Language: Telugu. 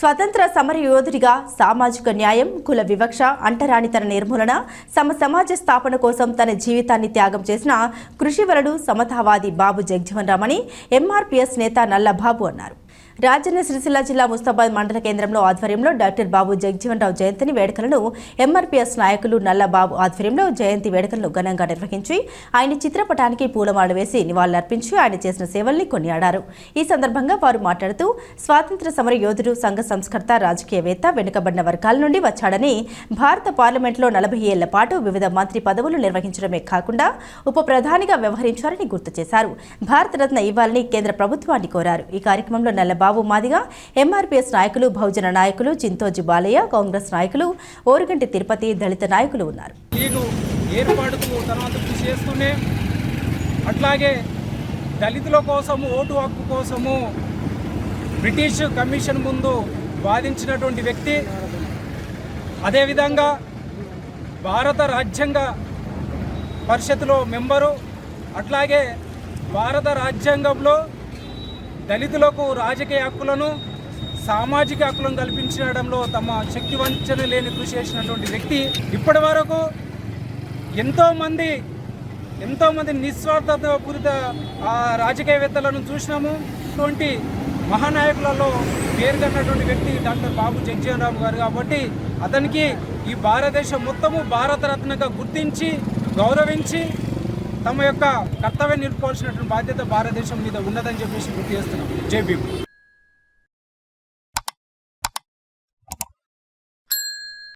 స్వతంత్ర సమరయోధుడిగా సామాజిక న్యాయం, కుల వివక్ష, అంటరానితన నిర్మూలన, సమాజ స్థాపన కోసం తన జీవితాన్ని త్యాగం చేసిన కృషివలుడు సమతావాది బాబు జగజ్జీవన్ రామ్ అని ఎంఆర్పీఎస్ నేత నల్లబాబు అన్నారు. రాజన్న సిరిసిల్ల జిల్లా ముస్తాబాద్ మండల కేంద్రంలో ఆధ్వర్యంలో డాక్టర్ బాబు జగజ్జీవన్ రామ్ జయంతి వేడుకలను ఎంఆర్పీఎస్ నాయకులు నల్లబాబు ఆధ్వర్యంలో జయంతి వేడుకలను ఘనంగా నిర్వహించి ఆయన చిత్రపటానికి పూలమాల వేసి నివాళులర్పించి ఆయన చేసిన సేవల్ని కొనియాడారు. ఈ సందర్భంగా వారు మాట్లాడుతూ స్వాతంత్ర సమర యోధుడు, సంఘ సంస్కర్త, రాజకీయవేత్త, వెనుకబడిన వర్గాల నుండి వచ్చాడని, భారత పార్లమెంట్లో 40 ఏళ్ల పాటు వివిధ మంత్రి పదవులు నిర్వహించడమే కాకుండా ఉప ప్రధానిగా వ్యవహరించారని గుర్తు చేశారు. భారతరత్న ఇవ్వాలని కేంద్ర ప్రభుత్వాన్ని కోరారు. ఈ కార్యక్రమంలో నల్లబాబు మాదిగా ఎంఆర్పీఎస్ నాయకులు, బహుజన నాయకులు, చింతోజీ బాలయ్య, కాంగ్రెస్ నాయకులు, ఓరుగంటి తిరుపతి, దళిత నాయకులు ఉన్నారు. అట్లాగే దళితుల కోసము, ఓటు హక్కు కోసము బ్రిటిష్ కమిషన్ ముందు వాదించినటువంటి వ్యక్తి. అదేవిధంగా భారత రాజ్యాంగ పరిషత్లో మెంబరు. అట్లాగే భారత రాజ్యాంగంలో దళితులకు రాజకీయ హక్కులను, సామాజిక హక్కులను కల్పించడంలో తమ శక్తి వంచన లేని కృషి చేసినటువంటి వ్యక్తి. ఇప్పటి వరకు ఎంతోమంది నిస్వార్థపూరిత రాజకీయవేత్తలను చూసినాము. ఇటువంటి మహానాయకులలో పేరుగన్నటువంటి వ్యక్తి డాక్టర్ బాబు జగజ్జీవన్ రామ్ గారు. కాబట్టి అతనికి ఈ భారతదేశం మొత్తము భారతరత్నగా గుర్తించి గౌరవించి తమ యొక్క కర్తవ్యం నిలుపుకోవాల్సినటువంటి బాధ్యత భారతదేశం మీద ఉన్నదని చెప్పేసి గుర్తు చేస్తున్నాం. జై భీమ్.